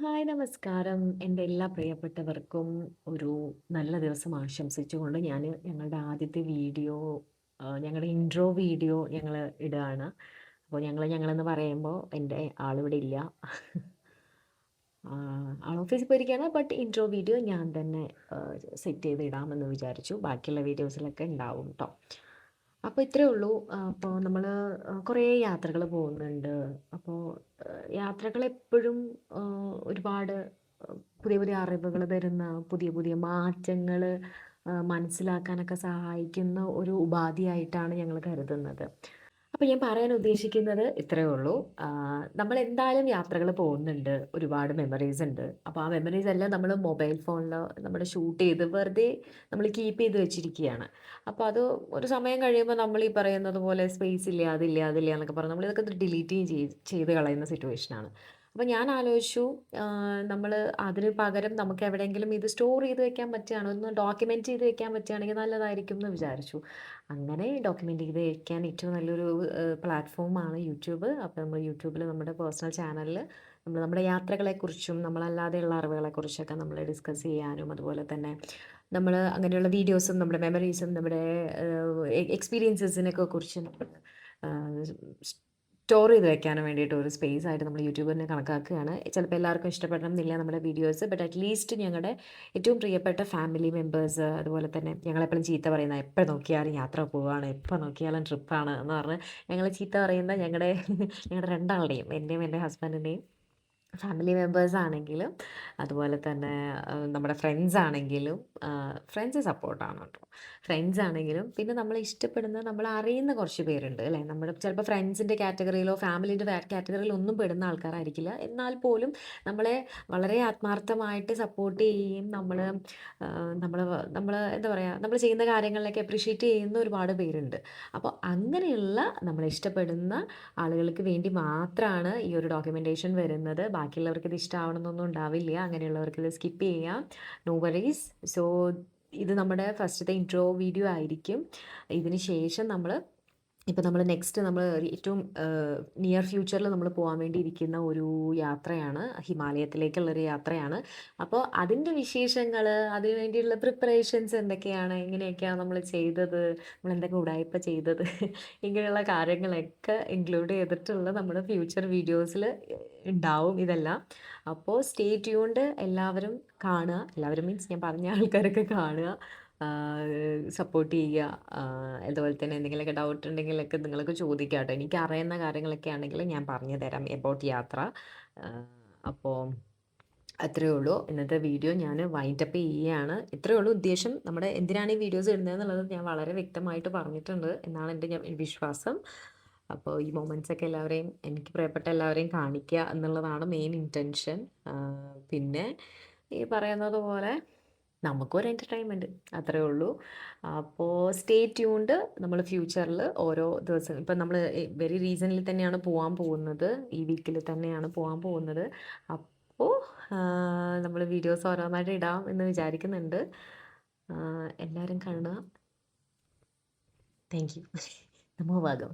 Hi നമസ്കാരം. എൻ്റെ എല്ലാ പ്രിയപ്പെട്ടവർക്കും ഒരു നല്ല ദിവസം ആശംസിച്ചുകൊണ്ട് ഞാൻ ഞങ്ങളുടെ ആദ്യത്തെ വീഡിയോ ഞങ്ങളുടെ ഇൻട്രോ വീഡിയോ ഞങ്ങൾ ഇടുകയാണ്. അപ്പോൾ ഞങ്ങളെന്ന് പറയുമ്പോൾ എൻ്റെ ആളിവിടെ ഇല്ല. ആൾ ഓഫീസിൽ പോയിരിക്കുകയാണ്. ബട്ട് ഇൻട്രോ വീഡിയോ ഞാൻ തന്നെ സെറ്റ് ചെയ്ത് ഇടാമെന്ന് വിചാരിച്ചു. ബാക്കിയുള്ള വീഡിയോസിലൊക്കെ ഉണ്ടാവും കേട്ടോ. അപ്പോൾ ഇത്രയേ ഉള്ളൂ. അപ്പോൾ നമ്മൾ കുറേ യാത്രകൾ പോകുന്നുണ്ട്. അപ്പോൾ യാത്രകൾ എപ്പോഴും ഒരുപാട് പുതിയ പുതിയ അറിവുകൾ തരുന്ന, പുതിയ പുതിയ മാറ്റങ്ങൾ മനസ്സിലാക്കാനൊക്കെ സഹായിക്കുന്ന ഒരു ഉപാധിയായിട്ടാണ് ഞങ്ങൾ കരുതുന്നത്. അപ്പോൾ ഞാൻ പറയാൻ ഉദ്ദേശിക്കുന്നത് ഇത്രയേ ഉള്ളൂ. നമ്മളെന്തായാലും യാത്രകൾ പോകുന്നുണ്ട്. ഒരുപാട് മെമ്മറീസ് ഉണ്ട്. അപ്പോൾ ആ മെമ്മറീസ് എല്ലാം നമ്മൾ മൊബൈൽ ഫോണിൽ നമ്മൾ ഷൂട്ട് ചെയ്ത് വെറുതെ നമ്മൾ കീപ്പ് ചെയ്ത് വെച്ചിരിക്കുകയാണ്. അപ്പോൾ അത് ഒരു സമയം കഴിയുമ്പോൾ നമ്മൾ ഈ പറയുന്നത് പോലെ സ്പേസ് ഇല്ല, അതില്ല, അതില്ല എന്നൊക്കെ പറഞ്ഞ് നമ്മളിതൊക്കെ ഡിലീറ്റ് ചെയ്ത് കളയുന്ന സിറ്റുവേഷനാണ്. അപ്പോൾ ഞാൻ ആലോചിച്ചു, നമ്മൾ അതിന് പകരം നമുക്ക് എവിടെയെങ്കിലും ഇത് സ്റ്റോർ ചെയ്ത് വെക്കാൻ പറ്റുകയാണ്, ഒന്ന് ഡോക്യുമെന്റ് ചെയ്ത് വെക്കാൻ പറ്റുകയാണെങ്കിൽ നല്ലതായിരിക്കും എന്ന് വിചാരിച്ചു. അങ്ങനെ ഡോക്യുമെന്റ് ചെയ്ത് വെക്കാൻ ഏറ്റവും നല്ലൊരു പ്ലാറ്റ്ഫോമാണ് യൂട്യൂബ്. അപ്പോൾ നമ്മൾ യൂട്യൂബിൽ നമ്മുടെ പേഴ്സണൽ ചാനലിൽ നമ്മുടെ യാത്രകളെക്കുറിച്ചും നമ്മളല്ലാതെയുള്ള അറിവുകളെക്കുറിച്ചൊക്കെ നമ്മൾ ഡിസ്കസ് ചെയ്യാനും, അതുപോലെ തന്നെ നമ്മൾ അങ്ങനെയുള്ള വീഡിയോസും നമ്മുടെ മെമ്മറീസും നമ്മുടെ എക്സ്പീരിയൻസസിനൊക്കെ കുറിച്ച് നമ്മൾ സ്റ്റോർ ചെയ്ത് വെക്കാനും വേണ്ടിയിട്ട് ഒരു സ്പേസ് ആയിട്ട് നമ്മൾ യൂട്യൂബ് തന്നെ കണക്കാക്കുകയാണ്. ചിലപ്പോൾ എല്ലാവർക്കും ഇഷ്ടപ്പെടണം എന്നില്ല നമ്മുടെ വീഡിയോസ്. ബട്ട് അറ്റ്ലീസ്റ്റ് ഞങ്ങളുടെ ഏറ്റവും പ്രിയപ്പെട്ട ഫാമിലി മെമ്പേഴ്സ്, അതുപോലെ തന്നെ ഞങ്ങളെപ്പോഴും ചീത്ത പറയുന്ന, എപ്പോൾ നോക്കിയാലും യാത്ര പോവുകയാണ്, എപ്പോൾ നോക്കിയാലും ട്രിപ്പാണ് എന്ന് പറഞ്ഞ് ഞങ്ങൾ ചീത്ത പറയുന്ന ഞങ്ങളുടെ രണ്ടാളുടെയും, എൻ്റെയും എൻ്റെ ഹസ്ബൻഡിൻ്റെയും ഫാമിലി മെമ്പേഴ്സ് ആണെങ്കിലും, അതുപോലെ തന്നെ നമ്മുടെ ഫ്രണ്ട്സ് ആണെങ്കിലും, ഫ്രണ്ട്സ് സപ്പോർട്ടാണ് കേട്ടോ. ഫ്രണ്ട്സ് ആണെങ്കിലും പിന്നെ നമ്മളെ ഇഷ്ടപ്പെടുന്ന, നമ്മൾ അറിയുന്ന കുറച്ച് പേരുണ്ട് അല്ലേ. നമ്മുടെ ചിലപ്പോൾ ഫ്രണ്ട്സിൻ്റെ കാറ്റഗറിയിലോ ഫാമിലിൻ്റെ കാറ്റഗറിയിലോ ഒന്നും പെടുന്ന ആൾക്കാരായിരിക്കില്ല. എന്നാൽ പോലും നമ്മളെ വളരെ ആത്മാർത്ഥമായിട്ട് സപ്പോർട്ട് ചെയ്യുകയും നമ്മൾ നമ്മൾ എന്താ പറയുക, നമ്മൾ ചെയ്യുന്ന കാര്യങ്ങളിലൊക്കെ അപ്രിഷ്യേറ്റ് ചെയ്യുന്ന ഒരുപാട് പേരുണ്ട്. അപ്പോൾ അങ്ങനെയുള്ള നമ്മളെ ഇഷ്ടപ്പെടുന്ന ആളുകൾക്ക് വേണ്ടി മാത്രമാണ് ഈ ഒരു ഡോക്യുമെൻറ്റേഷൻ വരുന്നത്. ബാക്കിയുള്ളവർക്ക് ഇത് ഇഷ്ടമാവണമെന്നൊന്നും ഉണ്ടാവില്ല. അങ്ങനെയുള്ളവർക്ക് ഇത് സ്കിപ്പ് ചെയ്യാം. No worries. സോ ഇത് നമ്മുടെ ഫസ്റ്റത്തെ ഇൻട്രോ വീഡിയോ ആയിരിക്കും. ഇതിന് ശേഷം നമ്മൾ നെക്സ്റ്റ് ഏറ്റവും നിയർ ഫ്യൂച്ചറിൽ നമ്മൾ പോകാൻ വേണ്ടി ഇരിക്കുന്ന ഒരു യാത്രയാണ്, ഹിമാലയത്തിലേക്കുള്ളൊരു യാത്രയാണ്. അപ്പോൾ അതിൻ്റെ വിശേഷങ്ങൾ, അതിന് വേണ്ടിയുള്ള പ്രിപ്പറേഷൻസ് എന്തൊക്കെയാണ്, എങ്ങനെയൊക്കെയാണ് നമ്മൾ ചെയ്തത്, നമ്മൾ എന്തൊക്കെ ഉടായിപ്പ് ചെയ്തത്, ഇങ്ങനെയുള്ള കാര്യങ്ങളൊക്കെ ഇൻക്ലൂഡ് ചെയ്തിട്ടുള്ള നമ്മുടെ ഫ്യൂച്ചർ വീഡിയോസിൽ ഉണ്ടാവും ഇതെല്ലാം. അപ്പോൾ സ്റ്റേ ട്യൂൺഡ്. എല്ലാവരും കാണുക. എല്ലാവരും മീൻസ് ഞാൻ പറഞ്ഞ ആൾക്കാരൊക്കെ കാണുക, സപ്പോർട്ട് ചെയ്യുക. അതുപോലെ തന്നെ എന്തെങ്കിലുമൊക്കെ ഡൗട്ട് ഉണ്ടെങ്കിലൊക്കെ നിങ്ങൾക്ക് ചോദിക്കാം കേട്ടോ. എനിക്ക് അറിയുന്ന കാര്യങ്ങളൊക്കെ ആണെങ്കിൽ ഞാൻ പറഞ്ഞു തരാം എബൌട്ട് യാത്ര. അപ്പോൾ അത്രയേ ഉള്ളൂ. ഇന്നത്തെ വീഡിയോ ഞാൻ വൈൻഡപ്പ് ചെയ്യുകയാണ്. ഇത്രയേ ഉള്ളൂ ഉദ്ദേശം. നമ്മുടെ എന്തിനാണ് ഈ വീഡിയോസ് ഇടുന്നതെന്നുള്ളത് ഞാൻ വളരെ വ്യക്തമായിട്ട് പറഞ്ഞിട്ടുണ്ട് എന്നാണ് എൻ്റെ വിശ്വാസം. അപ്പോൾ ഈ മൊമെൻറ്റ്സൊക്കെ എല്ലാവരെയും, എനിക്ക് പ്രിയപ്പെട്ട എല്ലാവരെയും കാണിക്കുക എന്നുള്ളതാണ് മെയിൻ ഇൻറ്റൻഷൻ. പിന്നെ ഈ പറയുന്നത് പോലെ നമുക്കൊരു എൻ്റർടൈൻമെൻറ്റ്, അത്രയേ ഉള്ളൂ. അപ്പോൾ സ്റ്റേ ട്യൂൺഡ്. നമ്മൾ ഫ്യൂച്ചറിൽ ഓരോ ദിവസം, ഇപ്പം നമ്മൾ വെരി റീസണിൽ തന്നെയാണ് പോകാൻ പോകുന്നത്, ഈ വീക്കിൽ തന്നെയാണ് പോകാൻ പോകുന്നത്. അപ്പോൾ നമ്മൾ വീഡിയോസ് ഓരോന്നായിട്ട് ഇടാം എന്ന് വിചാരിക്കുന്നുണ്ട്. എല്ലാവരും കാണുക. Thank you. നമോ ഭാഗം.